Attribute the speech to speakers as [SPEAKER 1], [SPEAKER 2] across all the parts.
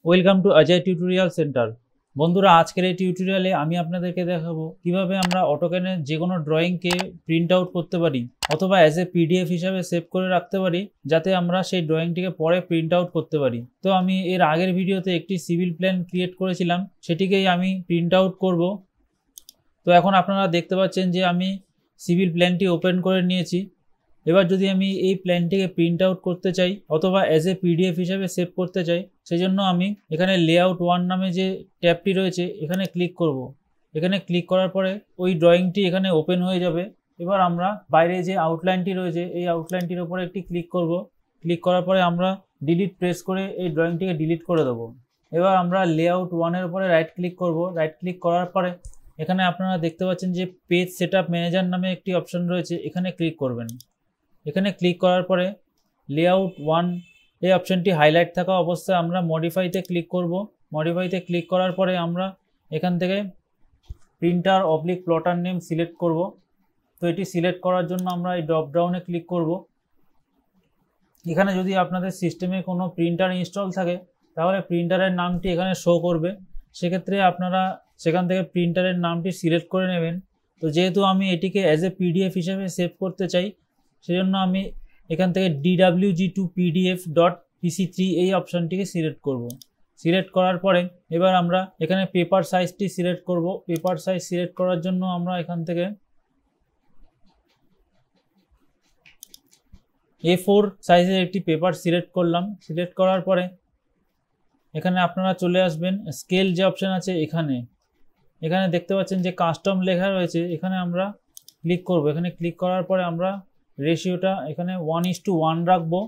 [SPEAKER 1] Welcome to Ajay tutorial centre. বন্ধুরা, আজকের এই টিউটোরিয়ালে আমি আপনাদেরকে দেখাবো কিভাবে আমরা অটোক্যাডের যে কোনো ড্রয়িংকে প্রিন্ট আউট করতে পারি অথবা অ্যাজ এ পিডিএফ হিসাবে সেভ করে রাখতে পারি, যাতে আমরা সেই ড্রয়িংটিকে পরে প্রিন্ট আউট করতে পারি। তো আমি এর আগের ভিডিওতে একটি সিভিল প্ল্যান ক্রিয়েট করেছিলাম, সেটিকেই আমি প্রিন্ট আউট করব। তো এখন আপনারা দেখতে পাচ্ছেন যে আমি সিভিল প্ল্যানটি ওপেন করে নিয়েছি। এবার যদি আমি এই প্ল্যানটিকে প্রিন্ট আউট করতে চাই অথবা অ্যাজ এ পিডিএফ হিসাবে সেভ করতে চাই, সেই জন্য আমি এখানে লেআউট 1 নামে যে ট্যাবটি রয়েছে এখানে ক্লিক করব। এখানে ক্লিক করার পরে ওই ড্রয়িংটি এখানে ওপেন হয়ে যাবে। এবার আমরা বাইরে যে আউটলাইনটি রয়েছে এই আউটলাইনটির উপরে একটি ক্লিক করব। ক্লিক করার পরে আমরা ডিলিট প্রেস করে এই ড্রয়িংটিকে ডিলিট করে দেবো। এবার আমরা লেআউট 1-এর উপরে রাইট ক্লিক করব। রাইট ক্লিক করার পরে এখানে আপনারা দেখতে পাচ্ছেন যে পেজ সেটআপ ম্যানেজার নামে একটি অপশন রয়েছে, এখানে ক্লিক করবেন। এখানে ক্লিক করার পরে লেআউট 1 এই অপশনটি হাইলাইট থাকা অবস্থায় আমরা মডিফাইতে ক্লিক করব। মডিফাইতে ক্লিক করার পরে আমরা এখান থেকে printer oblique plotter name select করব। তো এটি সিলেক্ট করার জন্য আমরা এই ড্রপ ডাউনে ক্লিক করব। এখানে যদি আপনাদের সিস্টেমে কোনো প্রিন্টার ইনস্টল থাকে তাহলে প্রিন্টারের নামটি এখানে শো করবে, সেক্ষেত্রে আপনারা সেখান থেকে প্রিন্টারের নামটি সিলেক্ট করে নেবেন। তো যেহেতু আমি এটিকে অ্যাজ এ পিডিএফ হিসেবে সেভ করতে চাই, সেজন্য আমি এখান থেকে dwg2pdf.pc3 এই অপশানটিকে সিলেক্ট করব। সিলেক্ট করার পরে এবার আমরা এখানে পেপার সাইজটি সিলেক্ট করব। পেপার সাইজ সিলেক্ট করার জন্য আমরা এখান থেকে A4 সাইজের একটি পেপার সিলেক্ট করলাম। সিলেক্ট করার পরে এখানে আপনারা চলে আসবেন স্কেল যে অপশান আছে এখানে দেখতে পাচ্ছেন যে কাস্টম লেখা রয়েছে, এখানে আমরা ক্লিক করব। এখানে ক্লিক করার পরে আমরা রেশিওটা এখানে 1:1 রাখবো।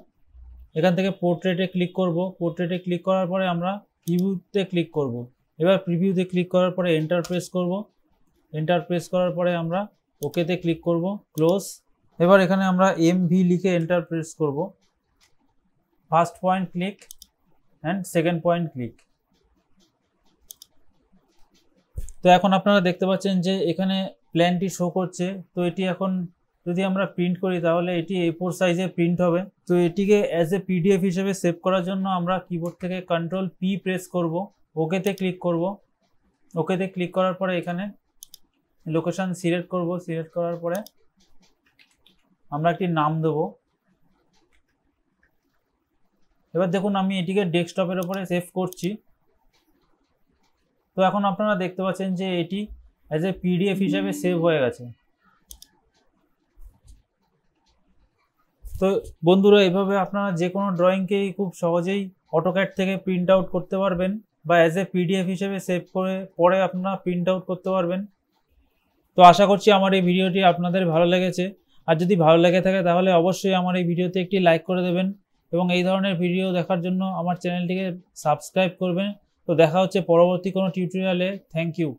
[SPEAKER 1] এখান থেকে পোর্ট্রেটে ক্লিক করব। পোর্ট্রেটে ক্লিক করার পরে আমরা প্রিভিউতে ক্লিক করব। এবার প্রিভিউতে ক্লিক করার পরে এন্টার প্রেস করব। এন্টার প্রেস করার পরে আমরা ওকেতে ক্লিক করব, ক্লোজ। এবার এখানে আমরা MV লিখে এন্টার প্রেস করব। First point click and second point click. তো এখন আপনারা দেখতে পাচ্ছেন যে এখানে প্ল্যানটি শো করছে। তো এটি এখন যদি আমরা প্রিন্ট করি তাহলে এটি A4 সাইজে প্রিন্ট হবে। তো এটিকে অ্যাজ এ পিডিএফ হিসেবে সেভ করার জন্য আমরা কিবোর্ড থেকে Ctrl+P প্রেস করব, ওকেতে ক্লিক করব। ওকেতে ক্লিক করার পরে এখানে লোকেশন সিলেক্ট করব। সিলেক্ট করার পরে আমরা একটি নাম দেব। এবার দেখুন আমি এটিকে ডেস্কটপের উপরে সেভ করছি। তো এখন আপনারা দেখতে পাচ্ছেন যে এটি অ্যাজ এ পিডিএফ হিসেবে সেভ হয়ে গেছে। তো বন্ধুরা, এভাবে আপনারা যে কোনো ড্রয়িংকেই খুব সহজেই অটোক্যাড থেকে প্রিন্ট আউট করতে পারবেন বা অ্যাজ এ পিডিএফ হিসেবে সেভ করে পরে আপনারা প্রিন্ট আউট করতে পারবেন। তো আশা করছি আমার এই ভিডিওটি আপনাদের ভালো লেগেছে। আর যদি ভালো লেগে থাকে তাহলে অবশ্যই আমার এই ভিডিওতে একটি লাইক করে দেবেন এবং এই ধরনের ভিডিও দেখার জন্য আমার চ্যানেলটিকে সাবস্ক্রাইব করবেন। তো দেখা হচ্ছে পরবর্তী কোনো টিউটোরিয়ালে। Thank you.